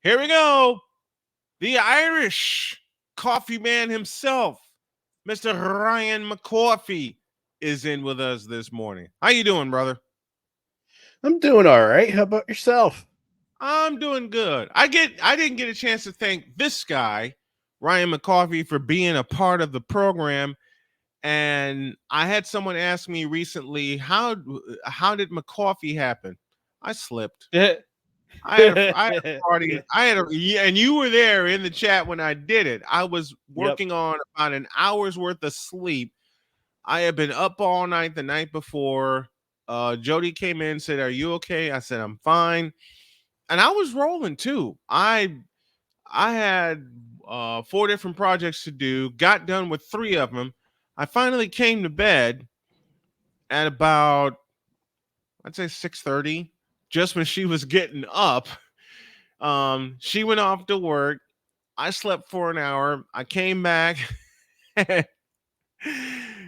Here we go. The Irish coffee man himself, Mr. Ryan McCarthy, is in with us this morning. How you doing, brother? I'm doing all right. How about yourself? I'm doing good. I didn't get a chance to thank this guy, Ryan McCarthy, for being a part of the program. And I had someone ask me recently, how did McCarthy happen? I slipped. I had a party. And you were there in the chat when I did it. I was Yep. working on about an hour's worth of sleep. I had been up all night the night before. Jody came in, said, "Are you okay?" I said, "I'm fine." And I was rolling too. I had 4 different projects to do. Got done with 3 of them. I finally came to bed at about, I'd say, 6:30, just when she was getting up. She went off to work. I slept for an hour. I came back.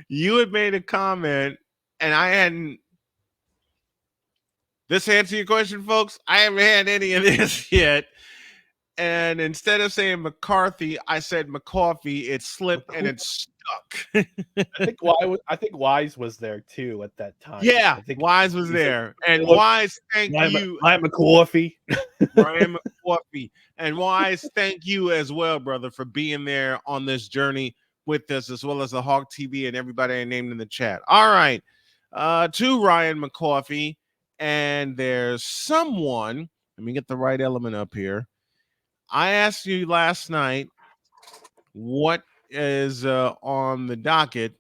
You had made a comment, and I hadn't. This answer your question, folks. I haven't had any of this yet. And instead of saying McCarthy, I said McCarthy. It slipped and it stuck. I think Wise was there too at that time. Yeah, I think Wise was he said, there. And Wise, thank you. I'm a coffee. Ryan McCarthy. And Wise, thank you as well, brother, for being there on this journey with us, as well as the Hawk TV and everybody I named in the chat. All right. To Ryan McCarthy. And there's someone, let me get the right element up here. I asked you last night what is on the docket,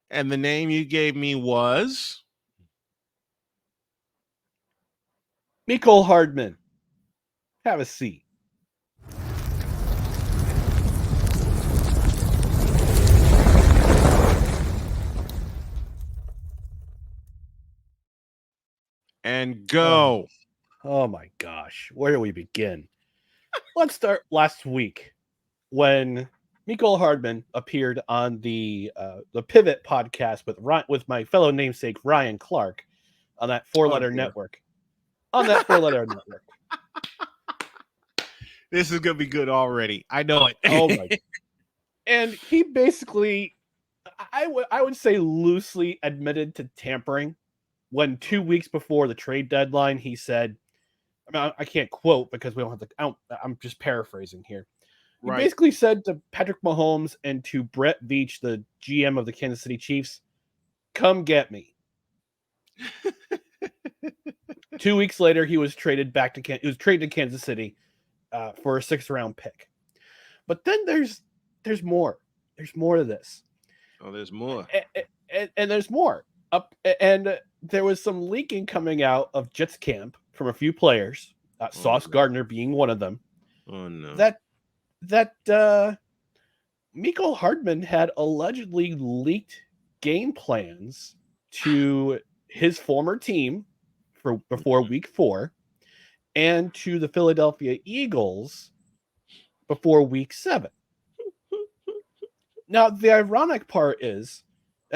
and the name you gave me was Mecole Hardman. Have a seat. and go. Oh my gosh. Where do we begin? Let's start last week when Mecole Hardman appeared on the Pivot podcast with my fellow namesake Ryan Clark on that four-letter network. On that four-letter network. This is gonna be good already. I know it. Oh my! And he basically, I would say, loosely admitted to tampering when 2 weeks before the trade deadline he said, I mean, I can't quote because we don't have the. I'm just paraphrasing here. He basically said to Patrick Mahomes and to Brett Veach, the GM of the Kansas City Chiefs, "Come get me." 2 weeks later, he was traded to Kansas City for a 6th-round pick. But then there's more. There's more to this. Oh, there's more. And there's more. And there was some leaking coming out of Jets camp from a few players, Sauce Gardner being one of them. Oh no. That Mecole Hardman had allegedly leaked game plans to his former team before week 4 and to the Philadelphia Eagles before week 7. Now, the ironic part is,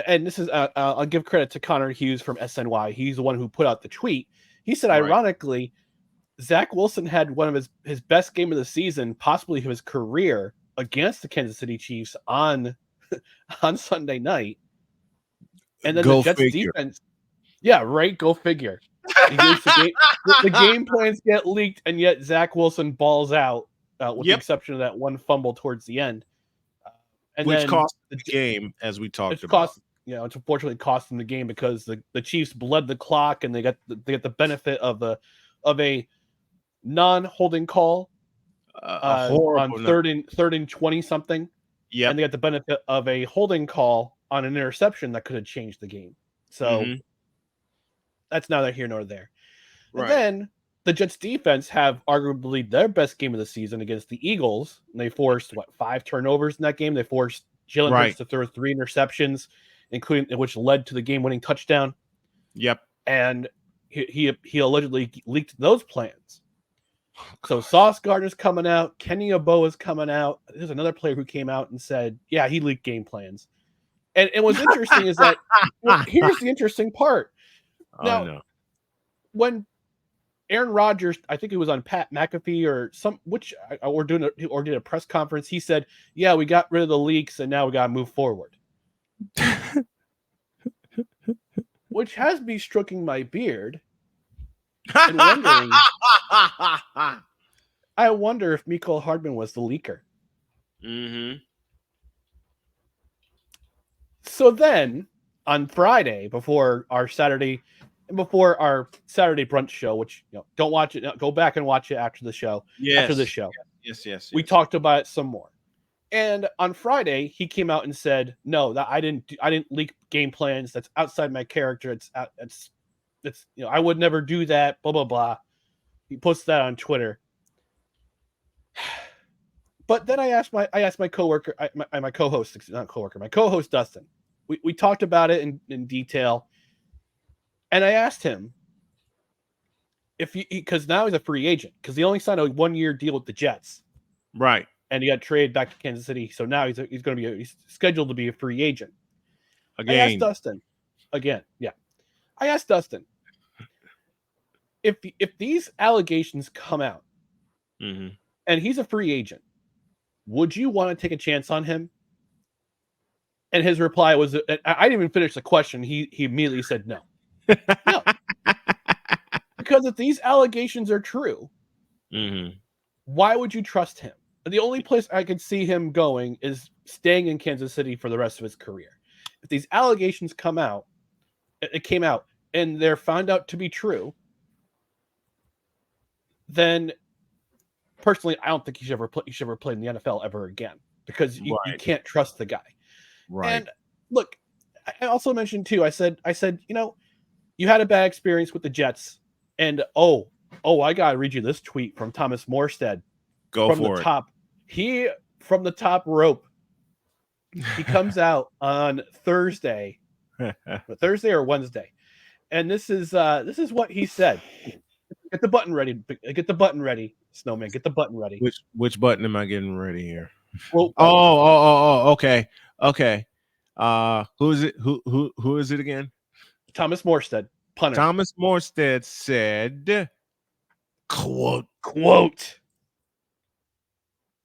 and this is, I'll give credit to Connor Hughes from SNY. He's the one who put out the tweet. He said, ironically, Zach Wilson had one of his best game of the season, possibly his career, against the Kansas City Chiefs on Sunday night. And then the Jets defense. Yeah, right. Go figure. The game plans get leaked, and yet Zach Wilson balls out, with the exception of that one fumble towards the end. Which cost the game, as we talked about. It's unfortunately cost them the game because the Chiefs bled the clock, and they get the benefit of a non-holding call on third and 20 something. Yeah, and they got the benefit of a holding call on an interception that could have changed the game. So that's neither here nor there. Right. And then the Jets defense have arguably their best game of the season against the Eagles. And they forced 5 turnovers in that game. They forced Jalen Hurts to throw 3 interceptions, including which led to the game-winning touchdown. Yep. And he allegedly leaked those plans. So Sauce Gardner's coming out. Kenny Oboa's coming out. There's another player who came out and said, yeah, he leaked game plans. And what's interesting is that here's the interesting part. Now, when Aaron Rodgers, I think it was on Pat McAfee or did a press conference. He said, "Yeah, we got rid of the leaks and now we got to move forward." Which has me stroking my beard and wondering. I wonder if Mecole Hardman was the leaker. Mm-hmm. So then on Friday before our Saturday brunch show, which don't watch it, go back and watch it after the show. Yes. After the show. Yes. We talked about it some more. And on Friday, he came out and said, "No, that I didn't leak game plans. That's outside my character. It's I would never do that. Blah blah blah." He posted that on Twitter. But then I asked my coworker, my co-host, not coworker, my co-host Dustin. We talked about it in detail, and I asked him if because now he's a free agent because he only signed a 1-year deal with the Jets, right? And he got traded back to Kansas City, so now he's scheduled to be a free agent. Again. I asked Dustin again, yeah. I asked Dustin if these allegations come out, mm-hmm. and he's a free agent, would you want to take a chance on him? And his reply was, I didn't even finish the question. He immediately said no. No. Because if these allegations are true, mm-hmm. why would you trust him? The only place I could see him going is staying in Kansas City for the rest of his career. If these allegations came out, and they're found out to be true, then personally, I don't think he should ever play in the NFL ever again because you can't trust the guy. Right. And look, I also mentioned too, I said, you had a bad experience with the Jets, and I gotta read you this tweet from Thomas Morstead. From the top rope. He comes out on Thursday or Wednesday, and this is what he said. Get the button ready. Get the button ready, Snowman. Get the button ready. Which button am I getting ready here? Well, okay. Who is it? Who is it again? Thomas Morstead, punter. Thomas Morstead said, quote,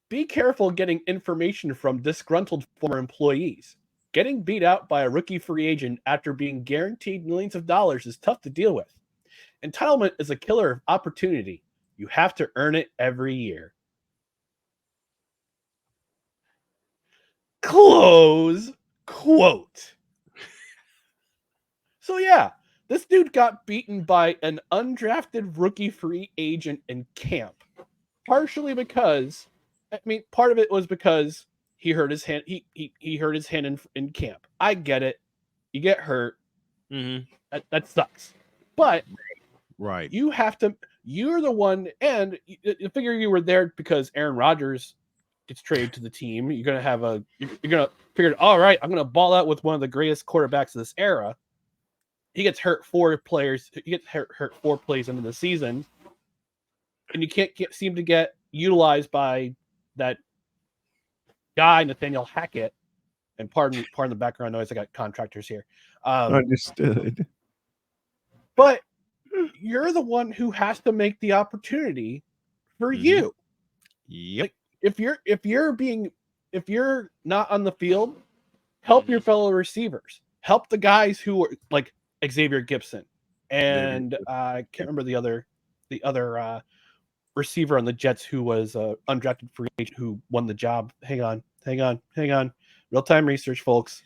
"Be careful getting information from disgruntled former employees. Getting beat out by a rookie free agent after being guaranteed millions of dollars is tough to deal with. Entitlement is a killer of opportunity. You have to earn it every year." Close quote. So yeah, this dude got beaten by an undrafted rookie free agent in camp. Partially because, part of it was because he hurt his hand. He hurt his hand in camp. I get it. You get hurt. Mm-hmm. That sucks. But right, you're the one, and you figure you were there because Aaron Rodgers gets traded to the team. You're gonna figure, all right, I'm gonna ball out with one of the greatest quarterbacks of this era. He gets hurt 4 plays into the season, and you can't seem to get utilized by that guy Nathaniel Hackett. And pardon the background noise. I got contractors here. Understood. But you're the one who has to make the opportunity for you. Yep. Like, if you're not on the field, help your fellow receivers. Help the guys who are like Xavier Gibson and I can't remember the other receiver on the Jets who was undrafted free agent who won the job. Hang on. Real time research, folks.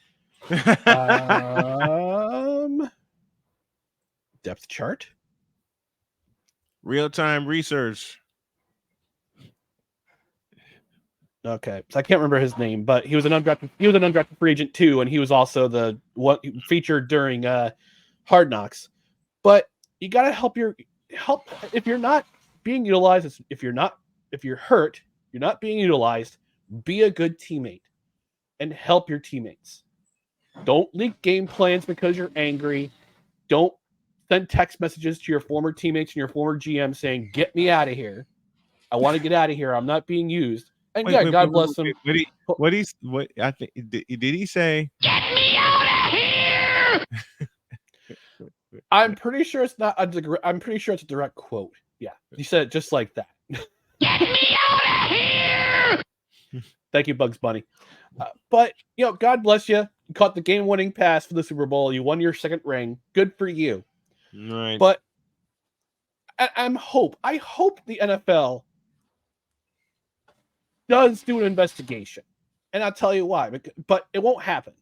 Depth chart. Real time research. Okay, so I can't remember his name, but he was an undrafted free agent too, and he was also the one featured during Hard Knocks. But you gotta help if you're not being utilized. If you're hurt, you're not being utilized. Be a good teammate and help your teammates. Don't leak game plans because you're angry. Don't send text messages to your former teammates and your former GM saying, "Get me out of here. I want to get out of here. I'm not being used." And God bless him. What I think did he say? Get me out of here! I'm pretty sure it's not. I'm pretty sure it's a direct quote. Yeah, you said it just like that. Get me out of here! Thank you, Bugs Bunny. But, God bless you. You caught the game-winning pass for the Super Bowl. You won your second ring. Good for you. Right. But I hope the NFL does do an investigation. And I'll tell you why. But it won't happen.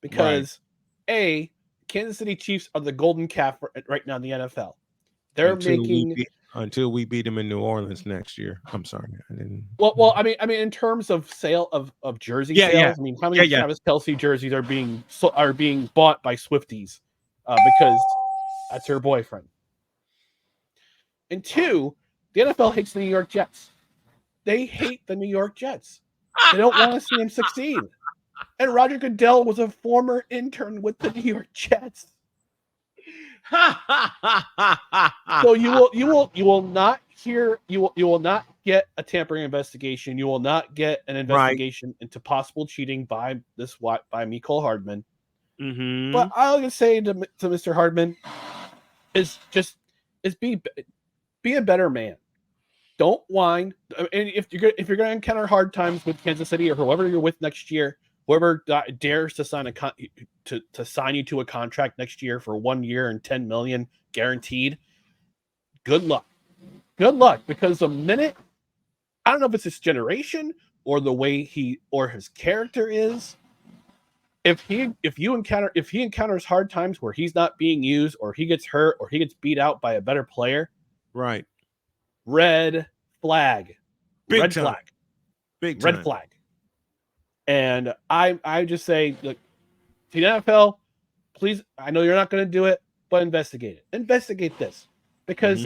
Because, A, Kansas City Chiefs are the golden calf right now in the NFL. They're until we beat them in New Orleans next year. I'm sorry, I didn't. Well, I mean, in terms of sale of jersey sales, yeah. I mean, how many Travis Kelce jerseys are being bought by Swifties because that's her boyfriend? And two, the NFL hates the New York Jets. They hate the New York Jets. They don't want to see them succeed. And Roger Goodell was a former intern with the New York Jets. So you will not get a tampering investigation. You will not get an investigation into possible cheating by Mecole Hardman. Mm-hmm. But all I can say to Mr. Hardman is be a better man. Don't whine. And if you're going to encounter hard times with Kansas City or whoever you're with next year, whoever dares to sign to sign you to a contract next year for 1 year and $10 million guaranteed, good luck. Good luck, because the minute, I don't know if it's his generation or the way his character is, if he encounters hard times where he's not being used or he gets hurt or he gets beat out by a better player, right, red flag. Big red time. flag. Big time. Red flag. And I just say, look, the NFL, please, I know you're not going to do it, but investigate it. Investigate this, because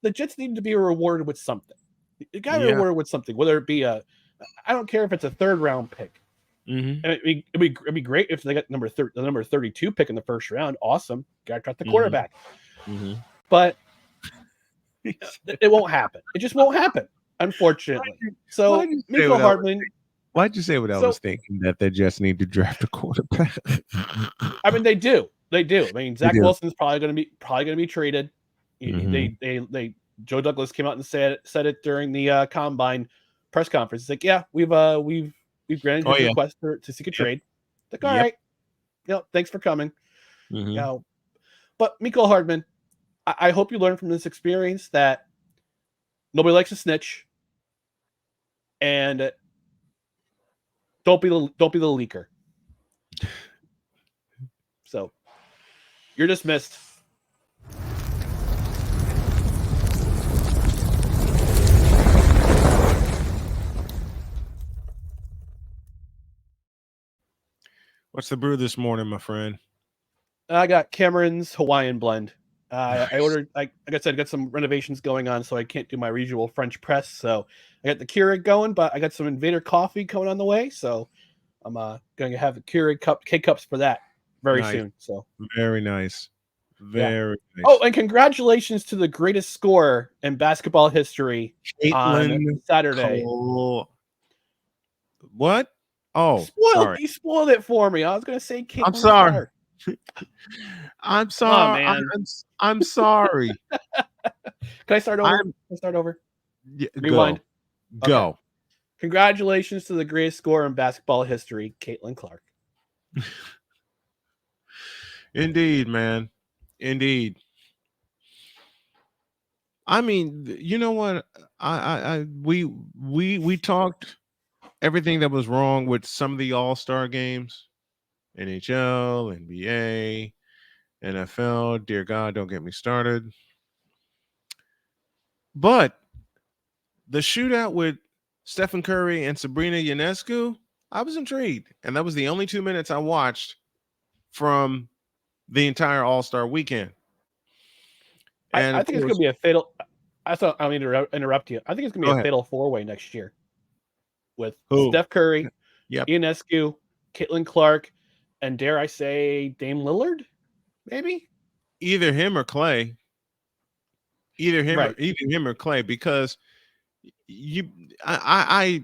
the Jets need to be rewarded with something. You got to be rewarded with something, whether it be I don't care if it's a 3rd round pick. Mm-hmm. And it'd be great if they got the number 32 pick in the 1st round. Awesome, got to cut the quarterback. Mm-hmm. But it won't happen. It just won't happen, unfortunately. So Mecole Hardman. Why'd you say what I was thinking, that they just need to draft a quarterback? I mean, they do. I mean, Zach Wilson's probably going to be traded. Mm-hmm. Joe Douglas came out and said it during the combine press conference. It's like, yeah, we've granted his request to seek a trade. Like, all right, thanks for coming. Mm-hmm. But Mecole Hardman, I hope you learn from this experience that nobody likes a snitch, and don't be the leaker. So you're dismissed. What's the brew this morning, my friend? I got Cameron's Hawaiian blend. Nice. I ordered, like I said, I got some renovations going on, so I can't do my usual French press. So I got the Keurig going, but I got some Invader coffee coming on the way. So I'm going to have the Keurig K-Cups for that very soon. So very nice. Very nice. Oh, and congratulations to the greatest scorer in basketball history on Saturday. What? Oh, you spoiled it for me. I was going to say Caitlin. I'm sorry. I'm sorry. Oh, man. I'm sorry. Can I start over? Yeah, rewind. Go. Okay. Congratulations to the greatest scorer in basketball history, Caitlin Clark. Indeed, man. Indeed. I mean, you know what? We talked everything that was wrong with some of the All-Star games, NHL, NBA, NFL. Dear God, don't get me started. But the shootout with Stephen Curry and Sabrina Ionescu, I was intrigued, and that was the only 2 minutes I watched from the entire All-Star weekend. And I think it's going to be a fatal. I don't mean to interrupt you. I think it's going to be a fatal 4-way next year with Steph Curry, Ionescu, Caitlin Clark, and dare I say Dame Lillard, maybe either him or Clay. Either him or Clay, because I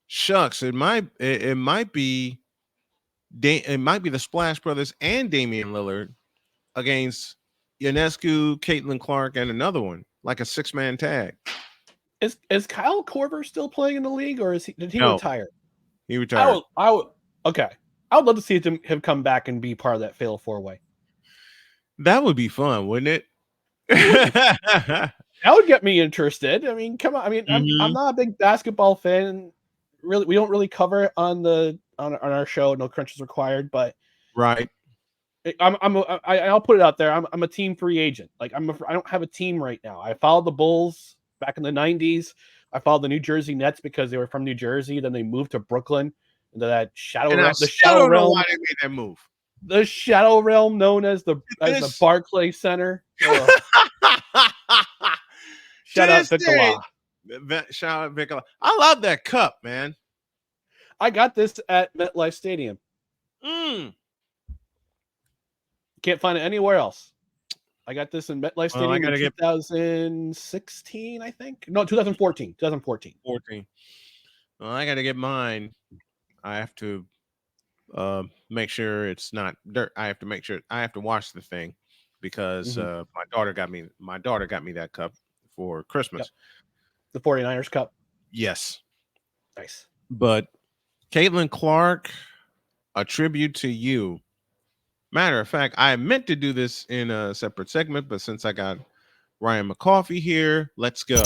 shucks, it might be the Splash Brothers and Damian Lillard against Ionescu, Caitlin Clark, and another one, like a 6-man tag. Is Kyle Korver still playing in the league, or did he retire? He retired. Okay. I would love to see him come back and be part of that fatal 4-way. That would be fun, wouldn't it? That would get me interested. I mean, come on. I mean, I'm not a big basketball fan. Really, we don't really cover it on our show. No crunches required, but right. I'll put it out there. I'm a team free agent. Like I don't have a team right now. I followed the Bulls back in the 90s. I followed the New Jersey Nets because they were from New Jersey. Then they moved to Brooklyn into that shadow realm. The shadow realm. Why they made that move? The shadow realm known as the Barclays Center. Shout out Victor. Shout out Victor. I love that cup, man. I got this at MetLife Stadium. Can't find it anywhere else. I got this in MetLife Stadium in 2016, I think. No, 2014. 2014. Well, I got to get mine. I have to make sure it's not dirt. I have to wash the thing because my daughter got me that cup for Christmas. Yep. The 49ers cup. Yes. Nice. But Caitlin Clark, a tribute to you. Matter of fact, I meant to do this in a separate segment, but since I got Ryan McCarthy here, let's go.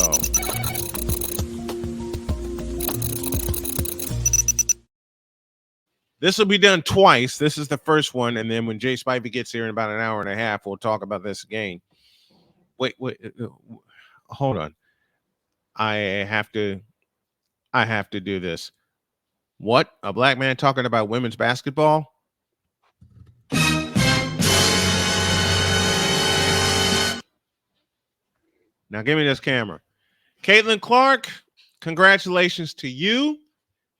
This will be done twice. This is the first one, and then when Jay Spivey gets here in about an hour and a half, we'll talk about this again. Wait, hold on. I have to do this. What? A black man talking about women's basketball? Now give me this camera. Caitlin Clark, congratulations to you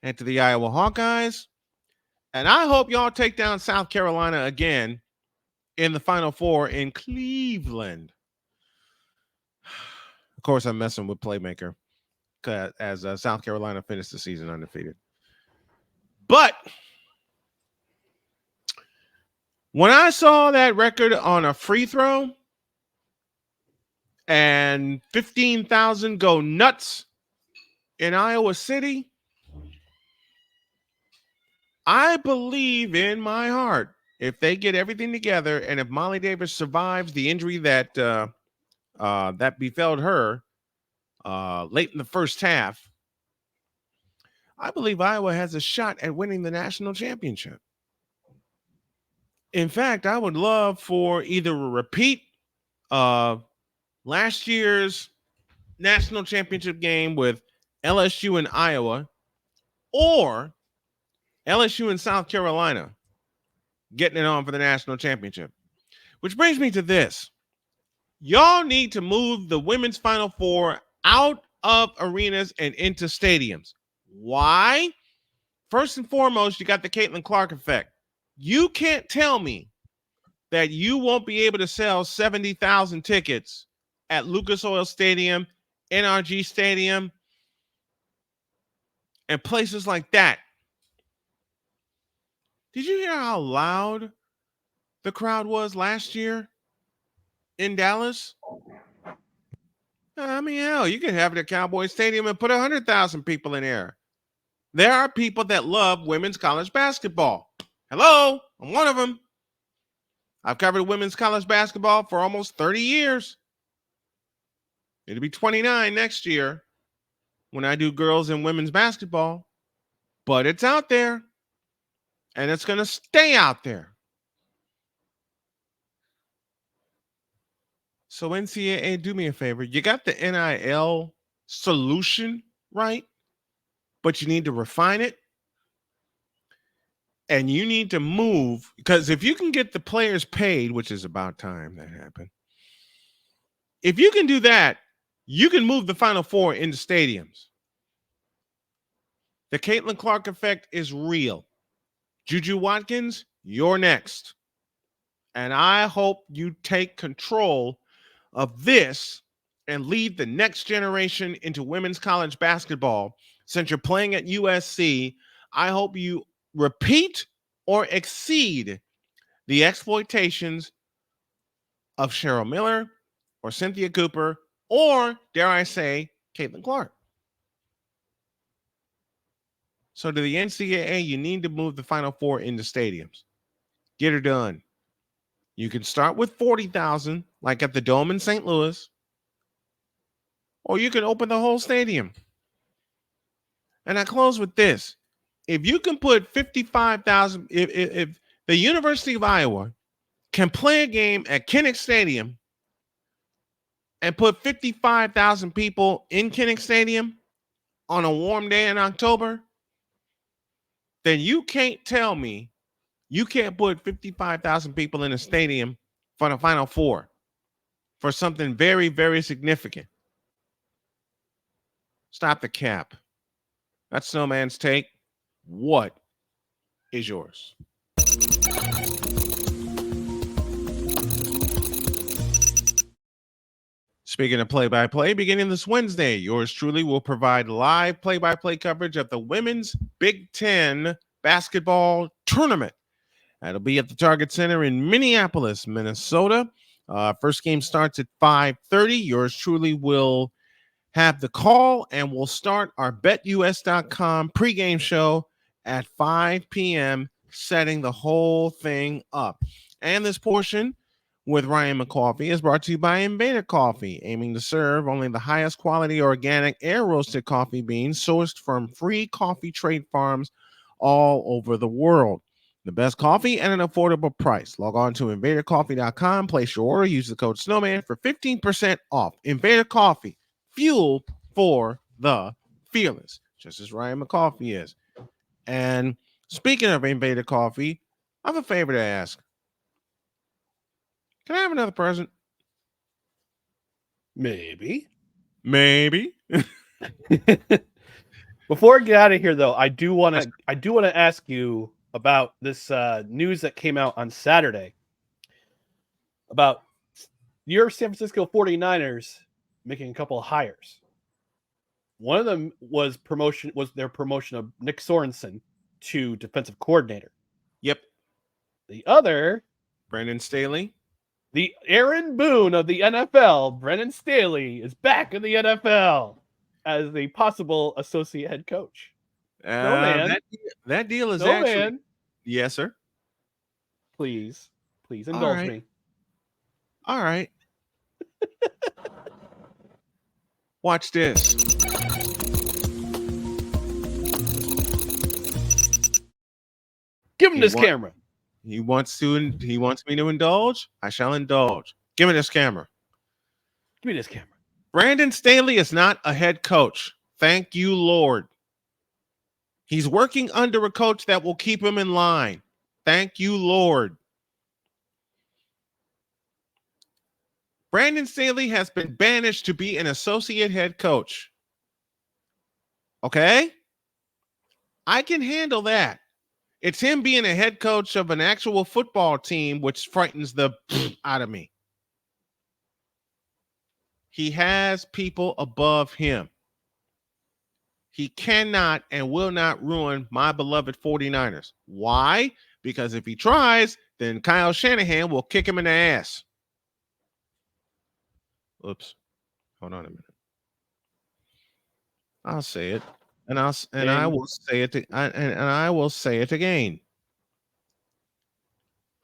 and to the Iowa Hawkeyes. And I hope y'all take down South Carolina again in the Final Four in Cleveland. Of course, I'm messing with Playmaker as South Carolina finished the season undefeated. But when I saw that record on a free throw and 15,000 go nuts in Iowa City, I believe in my heart, if they get everything together and if Molly Davis survives the injury that that befell her late in the first half, I believe Iowa has a shot at winning the national championship. In fact, I would love for either a repeat of last year's national championship game with LSU and Iowa, or LSU and South Carolina getting it on for the national championship. Which brings me to this. Y'all need to move the women's Final Four out of arenas and into stadiums. Why? First and foremost, you got the Caitlin Clark effect. You can't tell me that you won't be able to sell 70,000 tickets at Lucas Oil Stadium, NRG Stadium, and places like that. Did you hear how loud the crowd was last year in Dallas? I mean, hell, you could have it at Cowboy Stadium and put 100,000 people in there. There are people that love women's college basketball. Hello, I'm one of them. I've covered women's college basketball for almost 30 years. It'll be 29 next year when I do girls and women's basketball. But it's out there. And it's going to stay out there. So NCAA, do me a favor. You got the NIL solution, right? But you need to refine it. And you need to move, because if you can get the players paid, which is about time that happened. If you can do that, you can move the Final Four into stadiums. The Caitlin Clark effect is real. Juju Watkins, you're next. And I hope you take control of this and lead the next generation into women's college basketball. Since you're playing at USC, I hope you repeat or exceed the exploitations of Cheryl Miller or Cynthia Cooper or, dare I say, Caitlin Clark. So to the NCAA, you need to move the Final Four into stadiums. Get her done. You can start with 40,000, like at the Dome in St. Louis, or you can open the whole stadium. And I close with this. If you can put 55,000, if the University of Iowa can play a game at Kinnick Stadium and put 55,000 people in Kinnick Stadium on a warm day in October, then you can't tell me you can't put 55,000 people in a stadium for the Final Four for something very, very significant. Stop the cap. That's Snowman's take. What is yours? Speaking of play-by-play, beginning this Wednesday, yours truly will provide live play-by-play coverage of the Women's Big Ten basketball tournament. That'll be at the Target Center in Minneapolis, Minnesota. First game starts at 5:30. Yours truly will have the call, and we'll start our BetUS.com pregame show at 5 p.m., setting the whole thing up. And this portion with Ryan McCarthy is brought to you by Invader Coffee, aiming to serve only the highest quality organic air-roasted coffee beans sourced from free coffee trade farms all over the world. The best coffee at an affordable price. Log on to invadercoffee.com, place your order, use the code Snowman for 15% off. Invader Coffee, fuel for the fearless, just as Ryan McCarthy is. And speaking of Invader Coffee, I have a favor to ask. Can I have another present? Maybe. Before I get out of here, though, I do want to ask you about this news that came out on Saturday about your San Francisco 49ers making a couple of hires. One of them was their promotion of Nick Sorensen to defensive coordinator. Yep. The other, Brandon Staley. The Aaron Boone of the NFL, Brennan Staley, is back in the NFL as the possible associate head coach. That deal is actually... Yes, sir. Please indulge me. All right. Watch this. Give him this camera. He wants me to indulge. I shall indulge. Give me this camera. Give me this camera. Brandon Staley is not a head coach. Thank you, Lord. He's working under a coach that will keep him in line. Thank you, Lord. Brandon Staley has been banished to be an associate head coach. Okay? I can handle that. It's him being a head coach of an actual football team, which frightens the out of me. He has people above him. He cannot and will not ruin my beloved 49ers. Why? Because if he tries, then Kyle Shanahan will kick him in the ass. Oops. Hold on a minute. I'll say it. I will say it and I will say it again.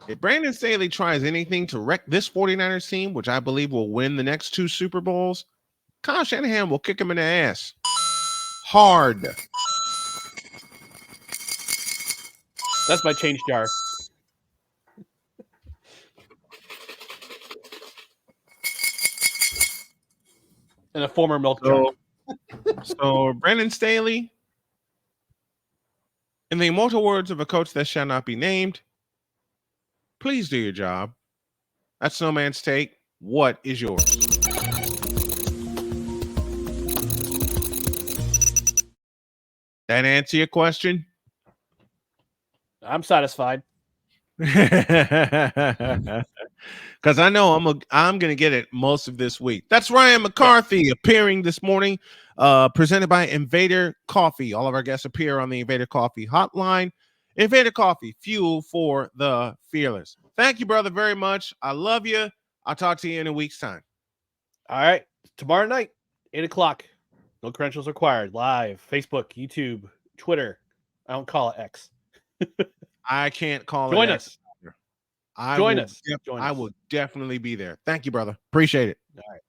If Brandon Staley tries anything to wreck this 49ers team, which I believe will win the next 2 Super Bowls, Kyle Shanahan will kick him in the ass. Hard. That's my change jar. And a former milk jar. So Brandon Staley, in the immortal words of a coach that shall not be named, please do your job. That's Snowman's take. What is yours? That answer your question? I'm satisfied. Because I know I'm gonna get it most of this week. That's Ryan McCarthy appearing this morning, presented by Invader Coffee. All of our guests appear on the Invader Coffee hotline. Invader Coffee, fuel for the fearless. Thank you, brother, very much. I love you. I'll talk to you in a week's time. All right. Tomorrow night, 8:00. No credentials required. Live. Facebook, YouTube, Twitter. I don't call it X. I can't call Join it us. X. I Join will us. I will definitely be there. Thank you, brother. Appreciate it. All right.